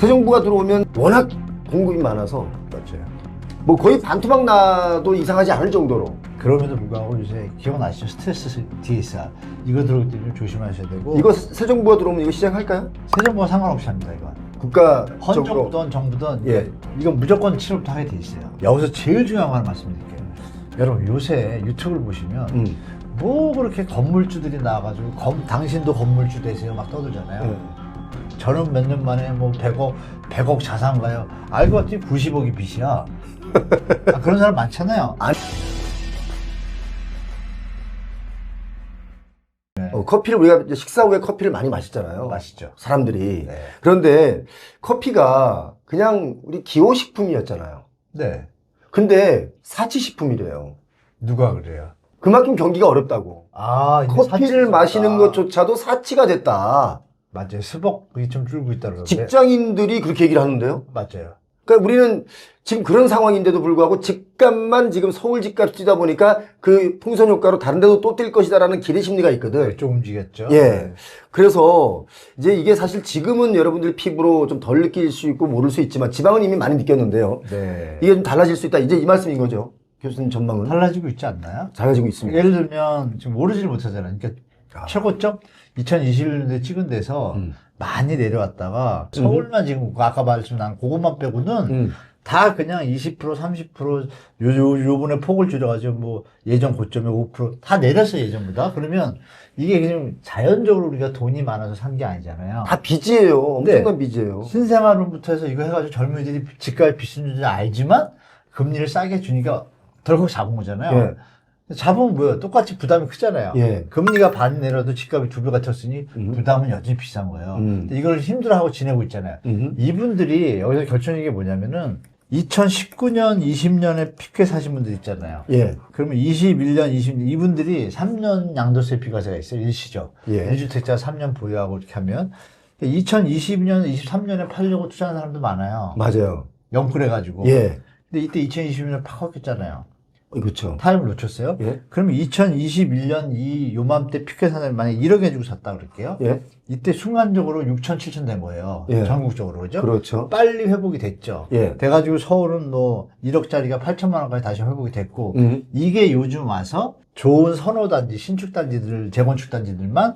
새 정부가 들어오면 워낙 공급이 많아서 맞아요. 뭐 거의 반토막 나도 이상하지 않을 정도로. 그럼에도 불구하고 요새 기억나시죠? 스트레스 DSR 이거 들어올 때 좀 조심하셔야 되고. 이거 새 정부가 들어오면 이거 시작할까요? 새 정부와 상관없이 합니다. 이건 국가 헌정부든 정부든 예. 이건 무조건 치료부터 하게 돼 있어요. 여기서 제일 중요한 거 하나 말씀드릴게요. 여러분 요새 유튜브를 보시면 뭐 그렇게 건물주들이 나와가지고 당신도 건물주 되세요 막 떠들잖아요. 저는 몇 년 만에 뭐 100억 자산가요. 알고 봤더니 90억이 빚이야. 그런 사람 많잖아요. 커피를 우리가 이제 식사 후에 커피를 많이 마시잖아요. 맛있죠. 사람들이. 네. 그런데 커피가 그냥 우리 기호식품이었잖아요. 네. 근데 사치식품이래요. 누가 그래요? 그만큼 경기가 어렵다고. 이제 커피를 사치가 마시는 있다. 것조차도 사치가 됐다. 맞아요. 수복이 좀 줄고 있다 그러는데. 직장인들이 그렇게 얘기를 하는데요. 맞아요. 그러니까 우리는 지금 그런 상황인데도 불구하고 집값만 지금 서울 집값 뛰다 보니까 그 풍선 효과로 다른 데도 또 뛸 것이다라는 기대 심리가 있거든. 좀 움직였죠. 예. 네. 그래서 이제 이게 사실 지금은 여러분들 피부로 좀 덜 느낄 수 있고 모를 수 있지만 지방은 이미 많이 느꼈는데요. 네. 이게 좀 달라질 수 있다. 이제 이 말씀인 거죠. 교수님 전망은. 달라지고 있지 않나요? 달라지고 있습니다. 예를 들면 지금 오르지를 못하잖아요. 그러니까 최고점 2021년도에 찍은 데서 많이 내려왔다가 서울만 지금 아까 말씀난 그것만 빼고는 다 그냥 20% 30% 요번에 폭을 줄여가지고 뭐 예전 고점에 5%다 내렸어요 예전보다. 그러면 이게 그냥 자연적으로 우리가 돈이 많아서 산 게 아니잖아요. 다 빚이에요. 엄청난 네. 빚이에요. 신생아론부터 해서 이거 해가지고 젊은이들이 집값에 비싼 줄 알지만 금리를 싸게 주니까 덜컥 잡은 거잖아요. 예. 잡으면 뭐예요? 똑같이 부담이 크잖아요. 예. 금리가 반 내려도 집값이 2배가 쳤으니 부담은 여전히 비싼 거예요. 근데 이걸 힘들어하고 지내고 있잖아요. 이분들이 여기서 결정적인 게 뭐냐면은 2019년, 20년에 피크에 사신 분들 있잖아요. 예. 그러면 21년, 20년 이분들이 3년 양도세 비과세가 있어요. 일시적. 예. 1주택자 3년 보유하고 이렇게 하면 2022년, 23년에 팔려고 투자하는 사람도 많아요. 맞아요. 영끌해가지고. 예. 근데 이때 2020년에 팍 꺾였잖아요. 그렇죠. 타임을 놓쳤어요. 예. 그러면 2021년 요맘때 피크 사람이 만약에 1억 해 주고 샀다 그럴게요. 예. 이때 순간적으로 6천, 7천 된 거예요. 예. 전국적으로. 그죠? 그렇죠. 빨리 회복이 됐죠. 예. 돼가지고 서울은 뭐 1억짜리가 8천만 원까지 다시 회복이 됐고 이게 요즘 와서 좋은 선호단지, 신축단지들, 재건축단지들만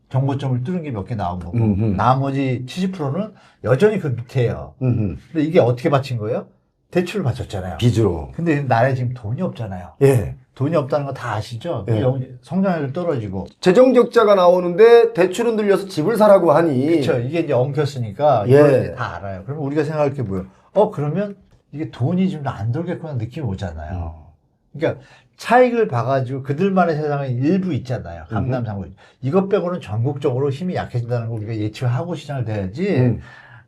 정고점을 뚫은 게 몇 개 나온 거고 나머지 70%는 여전히 그 밑에요. 근데 이게 어떻게 받친 거예요? 대출을 받쳤잖아요. 빚으로. 근데 나라에 지금 돈이 없잖아요. 예. 돈이 없다는 거 다 아시죠? 예. 성장률 떨어지고. 재정 적자가 나오는데 대출은 들려서 집을 사라고 하니. 그렇죠. 이게 이제 엉켰으니까 예. 이걸 이제 다 알아요. 그러면 우리가 생각할 게 뭐예요? 그러면 이게 돈이 좀 안 돌겠구나 느낌이 오잖아요. 그러니까 차익을 봐가지고 그들만의 세상에 일부 있잖아요. 강남 상구. 이것 빼고는 전국적으로 힘이 약해진다는 걸 우리가 예측하고 시장을 돼야지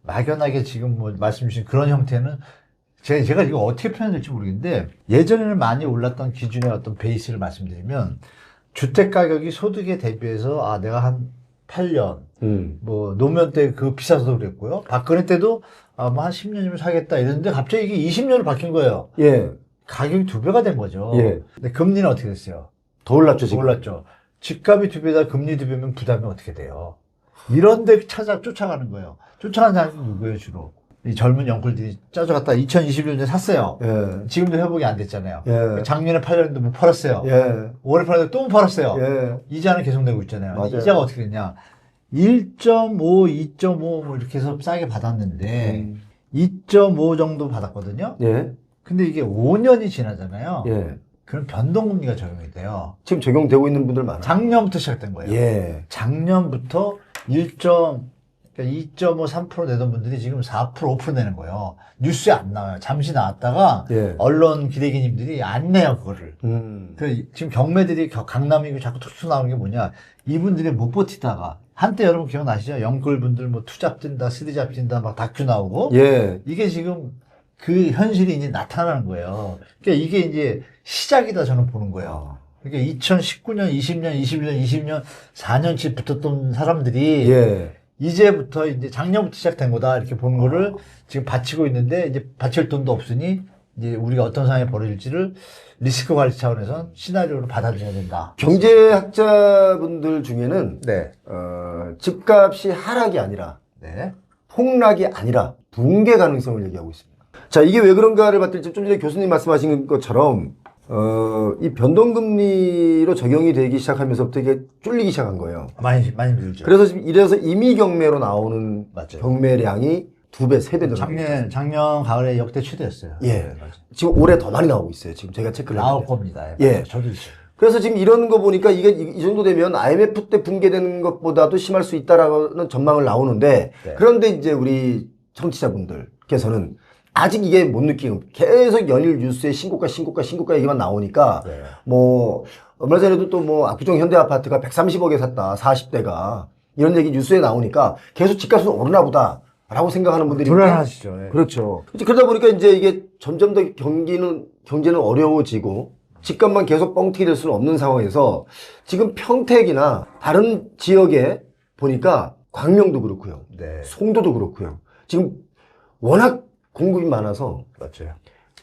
막연하게 지금 뭐 말씀 주신 그런 형태는 제가 이거 어떻게 표현해야 될지 모르겠는데 예전에는 많이 올랐던 기준의 어떤 베이스를 말씀드리면 주택 가격이 소득에 대비해서 내가 한 8년 뭐 노무현 때 그 비싸서도 그랬고요. 박근혜 때도 뭐 한 10년이면 사겠다 이랬는데 갑자기 이게 20년을 바뀐 거예요. 예. 가격이 2배가 된 거죠. 예. 근데 금리는 어떻게 됐어요? 더 올랐죠, 지금. 올랐죠. 집값이 2배다 금리 2배면 부담이 어떻게 돼요? 이런 데 쫓아가는 거예요. 쫓아가는 사람이 누구예요, 주로? 이 젊은 영끌들이 짜져갔다 2021년에 샀어요. 예. 지금도 회복이 안 됐잖아요. 예. 작년에 팔렸는데 못 팔았어요. 예. 올해 팔았는데 또 못 팔았어요. 예. 이자는 계속 내고 있잖아요. 맞아요. 이자가 어떻게 됐냐. 1.5, 2.5 뭐 이렇게 해서 싸게 받았는데 2.5 정도 받았거든요. 예. 근데 이게 5년이 지나잖아요. 예. 그럼 변동금리가 적용이 돼요. 지금 적용되고 있는 분들 많아요. 작년부터 시작된 거예요. 예. 작년부터 2.5, 3% 내던 분들이 지금 4%, 5% 내는 거예요. 뉴스에 안 나와요. 잠시 나왔다가 예. 언론 기대기님들이 안 내요, 그거를. 지금 경매들이 강남이고 자꾸 툭툭 나오는 게 뭐냐. 이분들이 못 버티다가 한때 여러분 기억나시죠? 영끌분들 뭐 투잡 뛴다, 쓰리잡 뛴다 막 다큐 나오고. 예. 이게 지금 그 현실이 이제 나타나는 거예요. 그러니까 이게 이제 시작이다 저는 보는 거예요. 그러니까 2019년, 20년, 21년, 20년, 4년치 붙었던 사람들이 예. 이제부터 이제 작년부터 시작된 거다 이렇게 보는 거를 지금 바치고 있는데 이제 바칠 돈도 없으니 이제 우리가 어떤 상황이 벌어질지를 리스크 관리 차원에서 시나리오를 받아들여야 된다. 경제학자분들 중에는 네. 집값이 하락이 아니라 네. 폭락이 아니라 붕괴 가능성을 얘기하고 있습니다. 자, 이게 왜 그런가를 봤더니 좀 전에 교수님 말씀하신 것처럼 이 변동금리로 적용이 되기 시작하면서부터 이게 쫄리기 시작한 거예요. 많이 들죠. 그래서 지금 이래서 임의 경매로 나오는 맞아요. 경매량이 2배, 3배 늘어나고 작년 가을에 역대 최대였어요. 예. 네, 맞아요. 지금 올해 더 많이 나오고 있어요. 지금 제가 체크를 나올 했는데. 겁니다. 예. 저도 있어요. 그래서 지금 이런 거 보니까 이게 이 정도 되면 IMF 때 붕괴되는 것보다도 심할 수 있다라는 전망을 나오는데 네. 그런데 이제 우리 청취자분들께서는 아직 이게 못 느끼고 계속 연일 뉴스에 신고가 얘기만 나오니까 네. 뭐 얼마 전에도 또 뭐 압구정 현대아파트가 130억에 샀다 40대가 이런 얘기 뉴스에 나오니까 계속 집값은 오르나 보다라고 생각하는 분들이 불안하시죠. 예. 그렇죠. 그러다 보니까 이제 이게 점점 더 경제는 어려워지고 집값만 계속 뻥튀기 될 수는 없는 상황에서 지금 평택이나 다른 지역에 보니까 광명도 그렇고요. 네. 송도도 그렇고요. 지금 워낙 공급이 많아서 맞아요.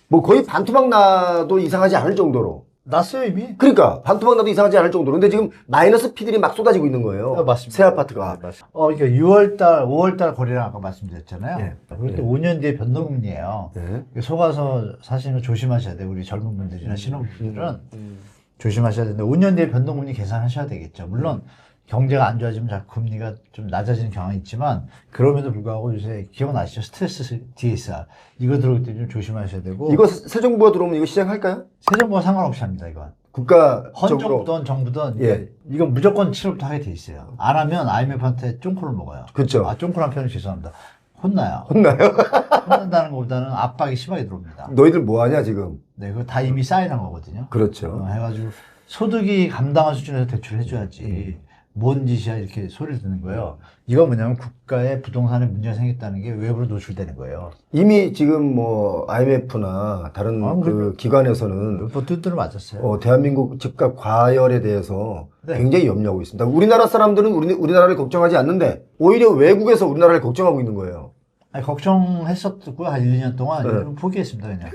뭐 거의 반토막 나도 이상하지 않을 정도로. 났어요, 이미? 그러니까 반토막 나도 이상하지 않을 정도로. 근데 지금 마이너스 피들이 막 쏟아지고 있는 거예요. 맞습니다. 새 아파트가. 맞습니다. 그러니까 6월달, 5월달 거래량 아까 말씀드렸잖아요. 예. 그리고 또 5년 뒤에 변동금리예요. 네. 속아서 사시는 거 조심하셔야 돼요. 우리 젊은 분들이나 신혼분들은 조심하셔야 되는데 5년 뒤에 변동금리 계산하셔야 되겠죠. 물론 경제가 안 좋아지면 자꾸 금리가 좀 낮아지는 경향이 있지만 그럼에도 불구하고 요새 기억나시죠? 스트레스 DSR 이거 들어올 때 좀 조심하셔야 되고 이거 새 정부가 들어오면 이거 시작할까요? 새 정부가 상관없이 합니다. 이건 국가적으로. 헌정부든 정부든 예. 이건 무조건 7월부터 하게 돼 있어요. 안 하면 IMF한테 쫑코를 먹어요. 그렇죠. 쫑코란 표현 죄송합니다. 혼나요. 혼나요? 혼난다는 것보다는 압박이 심하게 들어옵니다. 너희들 뭐 하냐 지금? 네, 그거 다 이미 쌓여난 거거든요. 그렇죠. 해가지고 소득이 감당한 수준에서 대출을 해줘야지. 뭔 짓이야 이렇게 소리를 듣는 거예요. 이건 뭐냐면 국가의 부동산에 문제가 생겼다는 게 외부로 노출되는 거예요. 이미 지금 뭐 IMF나 다른 그 기관에서는 뭐 두드려 맞았어요. 대한민국 집값 과열에 대해서 네. 굉장히 염려하고 있습니다. 우리나라 사람들은 우리나라를 걱정하지 않는데 오히려 외국에서 우리나라를 걱정하고 있는 거예요. 아니, 걱정했었고요. 한 1, 2년 동안. 네. 포기했습니다, 그냥.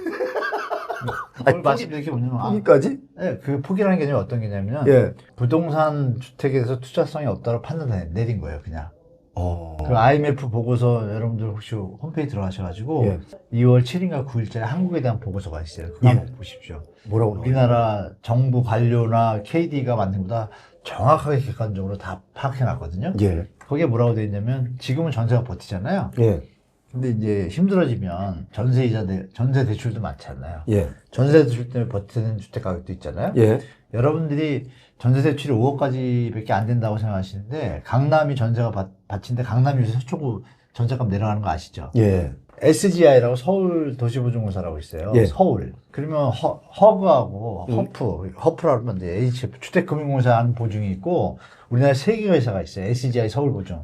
뭘 말씀드릴 게 뭐냐면, 거기까지? 네, 그 포기라는 개념이 어떤 개념이냐면, 예. 부동산 주택에 대해서 투자성이 없다고 판단 내린 거예요, 그냥. 어. 그 IMF 보고서 여러분들 혹시 홈페이지 들어가셔가지고, 예. 2월 7일인가 9일자에 한국에 대한 보고서가 있어요. 그거 한번 보십시오. 뭐라고 나와요? 우리나라 정부 관료나 KD가 만든 것보다 정확하게 객관적으로 다 파악해놨거든요. 예. 거기에 뭐라고 되어 있냐면, 지금은 전세가 버티잖아요. 예. 근데 이제 힘들어지면 전세 대출도 많잖아요. 예. 전세 대출 때문에 버티는 주택 가격도 있잖아요. 예. 여러분들이 전세 대출이 5억까지밖에 안 된다고 생각하시는데 강남이 전세가 받친데 강남이 요새 서초구 전세값 내려가는 거 아시죠? 예. SGI라고 서울 도시보증공사라고 있어요. 예. 서울. 그러면 허브하고 허프라고 하면 이제 HF 주택금융공사 하는 보증이 있고 우리나라에 3개가 회사가 있어요. SGI 서울보증.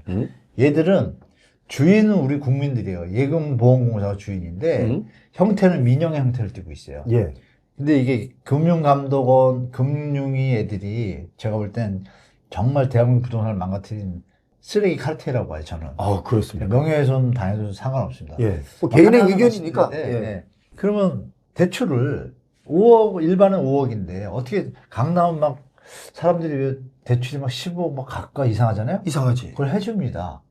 얘들은 주인은 우리 국민들이에요. 예금보험공사가 주인인데 형태는 민영의 형태를 띠고 있어요. 예. 근데 이게 금융감독원, 금융위 애들이 제가 볼 땐 정말 대한민국 부동산을 망가뜨린 쓰레기 카르텔이라고 봐요, 저는. 그렇습니다. 명예훼손 당해도 상관없습니다. 예. 뭐 개인의 하나하나 의견이니까. 말씀드리는데, 예. 그러면 대출을 5억, 일반은 5억인데 어떻게 강남은 막 사람들이 왜 대출이 막 15억 막 가까이 이상하잖아요? 이상하지. 그걸 해줍니다.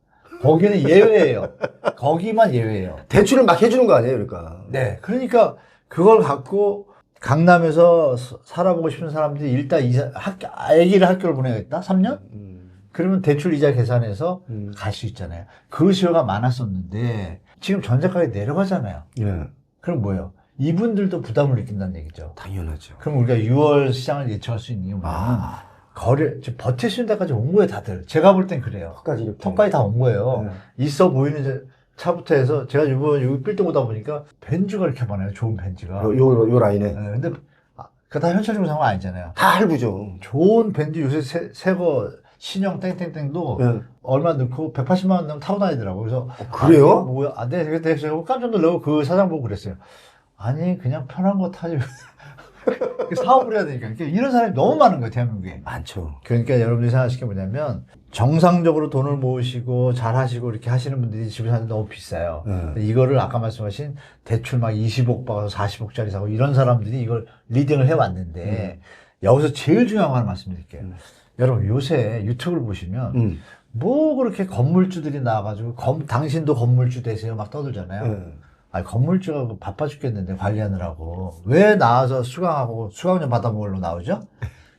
거기는 예외예요. 거기만 예외예요. 대출을 막 해주는 거 아니에요, 그러니까. 네. 그러니까 그걸 갖고 강남에서 살아보고 싶은 사람들이 일단 아기를 학교를 보내야겠다? 3년? 그러면 대출 이자 계산해서 갈 수 있잖아요. 그 수요가 많았었는데 지금 전세가격이 내려가잖아요. 예. 그럼 뭐예요? 이분들도 부담을 느낀다는 얘기죠. 당연하죠. 그럼 우리가 6월 시장을 예측할 수 있는 이유는 지금 버틸 수 있는 데까지 온 거예요, 다들. 제가 볼 땐 그래요. 턱까지 다 온 거예요. 있어 보이는 차부터 해서 제가 이번 여기 빌딩 오다 보니까 벤츠가 이렇게 많아요. 좋은 벤츠가. 요 라인에. 네, 근데 그거 다 현실적인 상황 아니잖아요. 다 할부죠. 좋은 벤츠 요새 새거 신형 땡땡땡도 얼마 넣고 180만 원 넣으면 타고 다니더라고요. 그래서 그래요? 이거 뭐야? 네, 그래서 제가 깜짝 놀라고 그 사장 보고 그랬어요. 아니 그냥 편한 거 타지. 사업을 해야 되니까. 이런 사람이 너무 많은 거예요, 대한민국에. 많죠. 그러니까 여러분들이 생각하시는 게 뭐냐면, 정상적으로 돈을 모으시고, 잘 하시고, 이렇게 하시는 분들이 집을 사는데 너무 비싸요. 이거를 아까 말씀하신 대출 막 20억 받아서 40억짜리 사고, 이런 사람들이 이걸 리딩을 해왔는데, 여기서 제일 중요한 거 하나 말씀드릴게요. 여러분, 요새 유튜브를 보시면, 뭐 그렇게 건물주들이 나와가지고 당신도 건물주 되세요 막 떠들잖아요. 예. 아니 건물주가 바빠 죽겠는데 관리하느라고 왜 나와서 수강하고 수강료 받아먹으러 나오죠?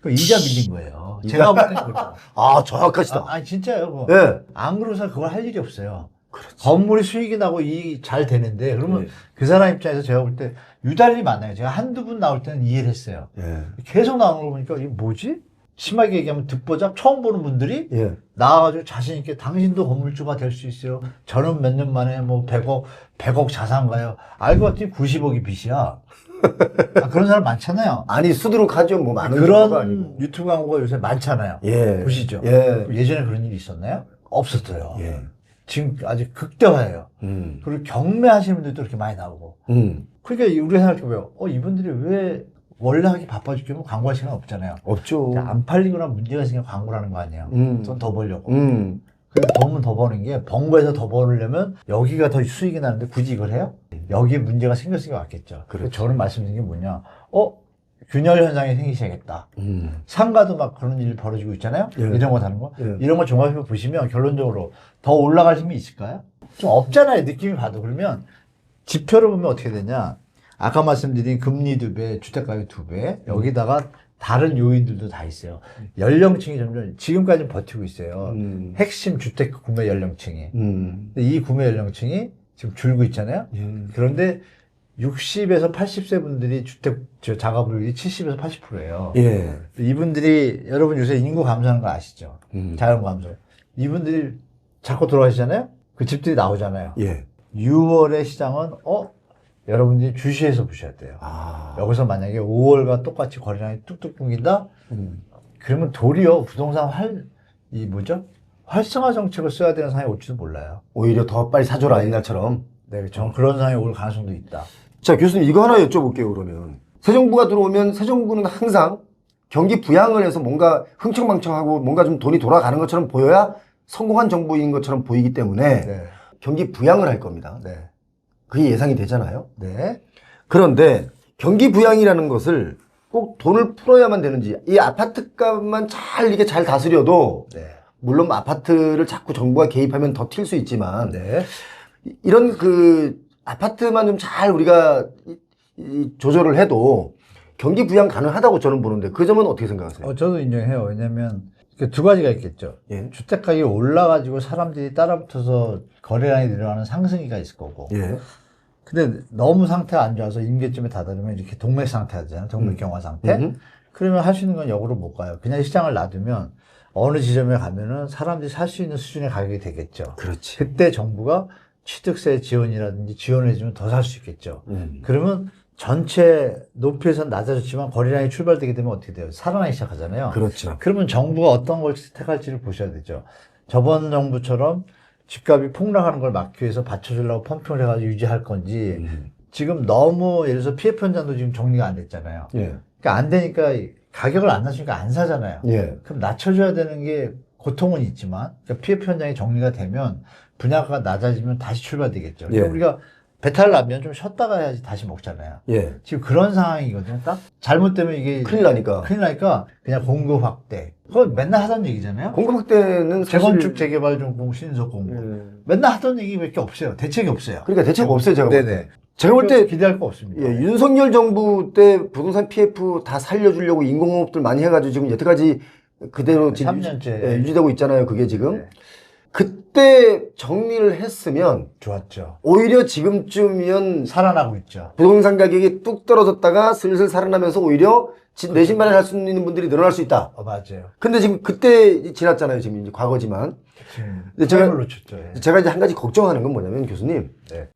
그 이자 빌린 거예요. 제가 볼 때는 그렇죠. 아, 정확하시다. 아니 진짜요. 그거. 예. 안 그러서 그걸 할 일이 없어요. 그렇지. 건물이 수익이 나고 이익이 잘 되는데 그러면 예. 그 사람 입장에서 제가 볼 때 유달리 많아요. 제가 한두 분 나올 때는 이해를 했어요. 예. 계속 나오는 거 보니까 이게 뭐지? 심하게 얘기하면 듣보잡 처음 보는 분들이 예. 나와가지고 자신있게 당신도 건물주가 될 수 있어요. 저는 몇 년 만에 뭐 100억 자산가요. 알고 봤더니 90억이 빚이야. 아, 그런 사람 많잖아요. 아니, 수두룩하죠. 뭐, 많은 경우가 그런 아니고. 유튜브 광고가 요새 많잖아요. 예. 보시죠. 예. 예전에 그런 일이 있었나요? 없었어요. 예. 지금 아직 극대화예요. 그리고 경매하시는 분들도 이렇게 많이 나오고. 그러니까 우리가 생각해보면, 이분들이 왜 원래 하기 바빠 죽겠면 광고할 시간 없잖아요. 없죠. 안 팔리거나 문제가 생기면 광고를 하는 거 아니에요. 돈 더 벌려고. 그리고 돈은 더 버는 게, 번 거에서 더 벌으려면 여기가 더 수익이 나는데 굳이 이걸 해요? 여기에 문제가 생겼으니까 맞겠죠. 그래서 저는 말씀드린 게 뭐냐. 균열 현상이 생기셔야겠다. 상가도 막 그런 일이 벌어지고 있잖아요. 예. 이런 거 다른 거. 예. 이런 거 종합해 보시면 결론적으로 더 올라갈 힘이 있을까요? 좀 없잖아요. 느낌이 봐도. 그러면 지표를 보면 어떻게 되냐. 아까 말씀드린 금리 2배, 주택가격 2배, 여기다가 다른 요인들도 다 있어요. 연령층이 점점, 지금까지는 버티고 있어요. 핵심 주택 구매 연령층이. 근데 이 구매 연령층이 지금 줄고 있잖아요. 그런데 60에서 80세 분들이 자가불율이 70에서 80%예요. 예. 이분들이, 여러분 요새 인구 감소하는 거 아시죠? 자연 감소. 이분들이 자꾸 돌아가시잖아요? 그 집들이 나오잖아요. 예. 6월의 시장은, 여러분들이 주시해서 보셔야 돼요. 여기서 만약에 5월과 똑같이 거래량이 뚝뚝 끊긴다? 그러면 도리어 부동산 활성화 정책을 써야 되는 상황이 올지도 몰라요. 오히려 더 빨리 사줘라, 옛날처럼. 네, 저는 그런 상황이 올 가능성도 있다. 자, 교수님, 이거 하나 여쭤볼게요, 그러면. 새 정부가 들어오면 새 정부는 항상 경기 부양을 해서 뭔가 흥청망청하고 뭔가 좀 돈이 돌아가는 것처럼 보여야 성공한 정부인 것처럼 보이기 때문에 네. 경기 부양을 할 겁니다. 네. 그게 예상이 되잖아요. 네. 그런데 경기 부양이라는 것을 꼭 돈을 풀어야만 되는지, 이 아파트 값만 이렇게 잘 다스려도, 네. 물론 아파트를 자꾸 정부가 개입하면 더 튈 수 있지만, 네. 이런 아파트만 좀 잘 우리가 조절을 해도 경기 부양 가능하다고 저는 보는데, 그 점은 어떻게 생각하세요? 저도 인정해요. 왜냐면 두 가지가 있겠죠. 예. 주택가격이 올라가지고 사람들이 따라붙어서 거래량이 늘어나는 상승기가 있을 거고. 예. 근데 너무 상태가 안 좋아서 임계점에 다다르면 이렇게 동맥 상태 하잖아요. 동맥 경화 상태. 그러면 할 수 있는 건 역으로 못 가요. 그냥 시장을 놔두면 어느 지점에 가면은 사람들이 살 수 있는 수준의 가격이 되겠죠. 그렇지. 그때 정부가 취득세 지원이라든지 지원을 해주면 더 살 수 있겠죠. 그러면 전체 높이에서는 낮아졌지만 거래량이 출발되게 되면 어떻게 돼요? 살아나기 시작하잖아요. 그렇죠. 그러면 정부가 어떤 걸 택할지를 보셔야 되죠. 저번 정부처럼 집값이 폭락하는 걸 막기 위해서 받쳐주려고 펌핑을 해가지고 유지할 건지, 지금 너무 예를 들어서 PF 현장도 지금 정리가 안 됐잖아요. 예. 그러니까 안 되니까 가격을 안 낮추니까 안 사잖아요. 예. 그럼 낮춰줘야 되는 게 고통은 있지만, 그러니까 PF 현장이 정리가 되면 분야가 낮아지면 다시 출발되겠죠. 예. 그러니까 우리가 배탈 나면 좀 쉬었다가 해야지 다시 먹잖아요. 예. 지금 그런 상황이거든요. 딱 잘못되면 이게 큰일 나니까. 그냥 공급 확대. 그거 맨날 하던 얘기잖아요. 공급 확대는 사실 재건축, 재개발, 준공, 신속 공급. 맨날 하던 얘기밖에 없어요. 대책이 없어요. 그러니까 대책 없어요, 제가 볼 때. 네네. 제가 볼 때 기대할 거 없습니다. 예, 윤석열 정부 때 부동산 PF 다 살려주려고 인공호흡들 많이 해가지고 지금 여태까지 그대로 지금 3년째. 유지되고 있잖아요. 그게 지금. 네. 그때 정리를 했으면 좋았죠. 오히려 지금쯤이면 살아나고 있죠. 부동산 가격이 뚝 떨어졌다가 슬슬 살아나면서 오히려 내집 마련할 수 있는 분들이 늘어날 수 있다. 맞아요. 근데 지금 그때 지났잖아요. 지금 이제 과거지만. 근데 제가 놓쳤죠. 예. 제가 이제 한 가지 걱정하는 건 뭐냐면 교수님. 네.